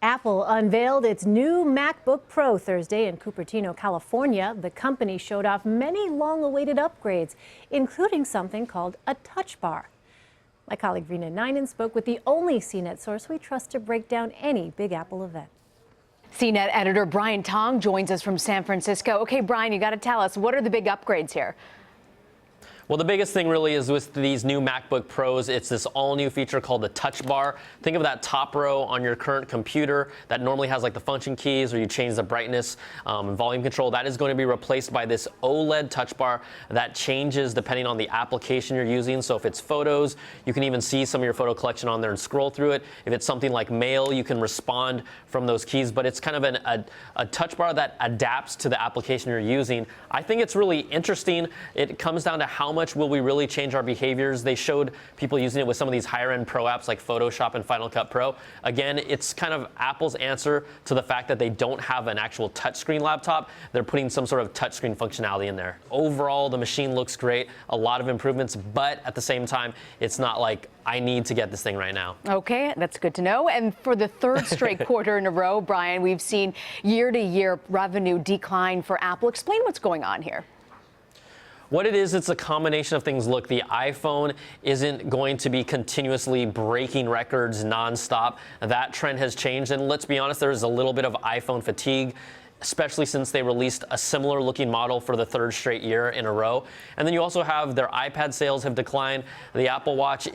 Apple unveiled its new MacBook Pro Thursday in Cupertino, California. The company showed off many long-awaited upgrades, including something called a touch bar. My colleague Rena Ninen spoke with the only CNET source we trust to break down any Big Apple event. CNET editor Brian Tong joins us from San Francisco. Okay, Brian, you got to tell us, what are the big upgrades here? Well, the biggest thing really is with these new MacBook Pros, it's this all-new feature called the Touch Bar. Think of that top row on your current computer that normally has like the function keys, or you change the brightness and volume control. That is going to be replaced by this OLED Touch Bar that changes depending on the application you're using. So if it's photos, you can even see some of your photo collection on there and scroll through it. If it's something like mail, you can respond from those keys. But it's kind of a touch bar that adapts to the application you're using. I think it's really interesting. It comes down to how much will we really change our behaviors. They showed people using it with some of these higher end pro apps like Photoshop and Final Cut Pro. Again, it's kind of Apple's answer to the fact that they don't have an actual touchscreen laptop. They're putting some sort of touchscreen functionality in there. Overall, the machine looks great, a lot of improvements, but at the same time, it's not like I need to get this thing right now. Okay, that's good to know. And for the third straight quarter in a row, Brian, we've seen year-to-year revenue decline for Apple. Explain what's going on here. What it is, it's a combination of things. Look, the iPhone isn't going to be continuously breaking records nonstop. That trend has changed, and let's be honest, there's a little bit of iPhone fatigue, especially since they released a similar looking model for the third straight year in a row. And then you also have their iPad sales have declined. The Apple Watch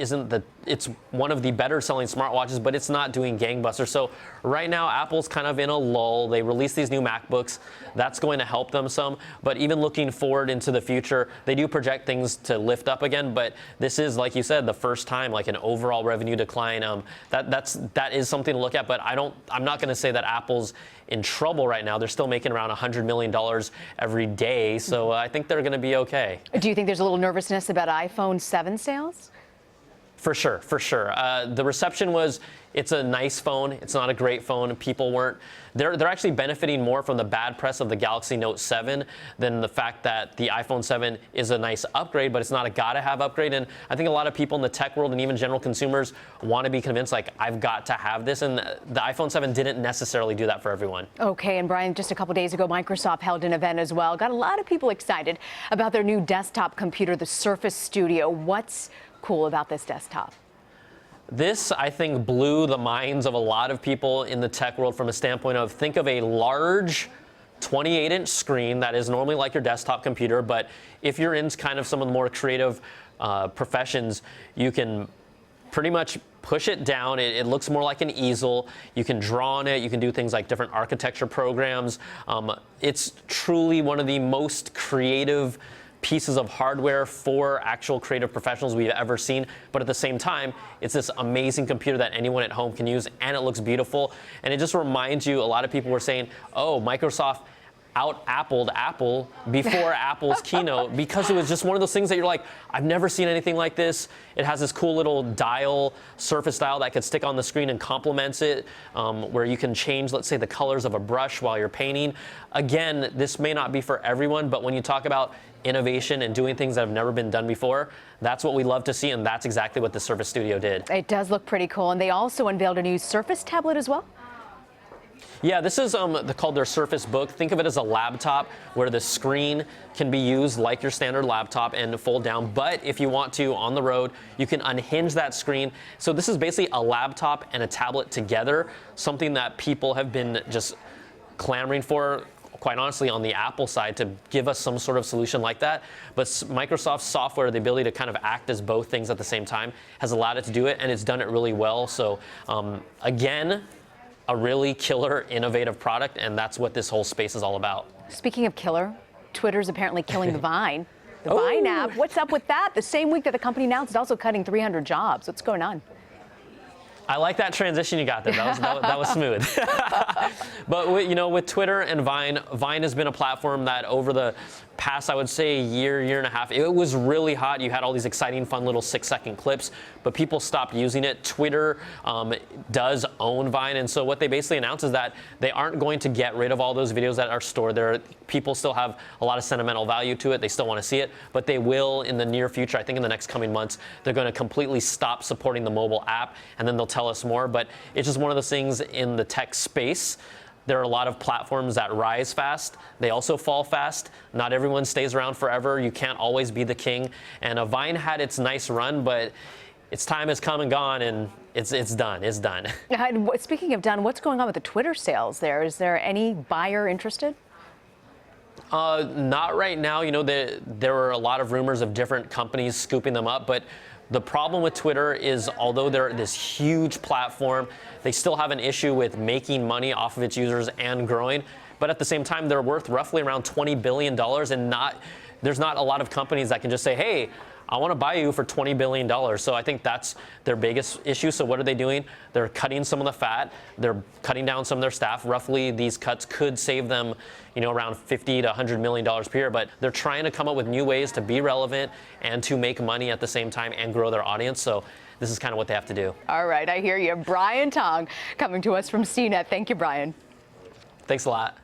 it's one of the better selling smartwatches, but it's not doing gangbusters. So right now, Apple's kind of in a lull. They released these new MacBooks. That's going to help them some. But even looking forward into the future, they do project things to lift up again. But this is, like you said, the first time like an overall revenue decline. That is something to look at. But I'm not going to say that Apple's in trouble right now. They're still making around $100 million every day. So I think they're going to be okay. Do you think there's a little nervousness about iPhone 7 sales? For sure, for sure. The reception was, it's a nice phone. It's not a great phone. People weren't, they're actually benefiting more from the bad press of the Galaxy Note 7 than the fact that the iPhone 7 is a nice upgrade, but it's not a gotta-have upgrade. And I think a lot of people in the tech world and even general consumers want to be convinced, like, I've got to have this. And the iPhone 7 didn't necessarily do that for everyone. Okay, and Brian, just a couple days ago, Microsoft held an event as well. Got a lot of people excited about their new desktop computer, the Surface Studio. What's cool about this desktop? This, I think, blew the minds of a lot of people in the tech world from a standpoint of, think of a large 28-inch screen that is normally like your desktop computer, but if you're in kind of some of the more creative professions, you can pretty much push it down. It looks more like an easel. You can draw on it. You can do things like different architecture programs. It's truly one of the most creative pieces of hardware for actual creative professionals we've ever seen. But at the same time, it's this amazing computer that anyone at home can use, and it looks beautiful. And it just reminds you, a lot of people were saying, oh, Microsoft out-Appled Apple before Apple's keynote, because it was just one of those things that you're like, I've never seen anything like this. It has this cool little dial, Surface dial that could stick on the screen and complements it, where you can change, let's say, the colors of a brush while you're painting. Again, this may not be for everyone, but when you talk about innovation and doing things that have never been done before, that's what we love to see, and that's exactly what the Surface Studio did. It does look pretty cool, and they also unveiled a new Surface tablet as well. Yeah, this is called their Surface Book. Think of it as a laptop where the screen can be used like your standard laptop and fold down. But if you want to, on the road, you can unhinge that screen. So this is basically a laptop and a tablet together, something that people have been just clamoring for, quite honestly, on the Apple side, to give us some sort of solution like that. But Microsoft's software, the ability to kind of act as both things at the same time, has allowed it to do it, and it's done it really well. So again, a really killer, innovative product, and that's what this whole space is all about. Speaking of killer, Twitter's apparently killing the Vine. The Vine app, what's up with that? The same week that the company announced it's also cutting 300 jobs. What's going on? I like that transition you got there. That was smooth. But with Twitter and Vine, Vine has been a platform that over the past, I would say, year and a half, it was really hot. You had all these exciting, fun little 6-second clips, but people stopped using it. Twitter does own Vine, and so what they basically announced is that they aren't going to get rid of all those videos that are stored there. People still have a lot of sentimental value to it. They still want to see it, but they will in the near future. I think in the next coming months, they're going to completely stop supporting the mobile app, and then they'll tell us more, but it's just one of those things in the tech space. There are a lot of platforms that rise fast. They also fall fast. Not everyone stays around forever. You can't always be the king. And Vine had its nice run, but its time has come and gone, and it's done. It's done. Speaking of done, what's going on with the Twitter sales there? Is there any buyer interested? Not right now. You know, there were a lot of rumors of different companies scooping them up, but the problem with Twitter is, although they're this huge platform, they still have an issue with making money off of its users and growing. But at the same time, they're worth roughly around $20 billion, and there's not a lot of companies that can just say, hey, I want to buy you for $20 billion. So I think that's their biggest issue. So what are they doing? They're cutting some of the fat. They're cutting down some of their staff. Roughly, these cuts could save them, you know, around $50 to $100 million per year. But they're trying to come up with new ways to be relevant and to make money at the same time and grow their audience. So this is kind of what they have to do. All right, I hear you. Brian Tong coming to us from CNET. Thank you, Brian. Thanks a lot.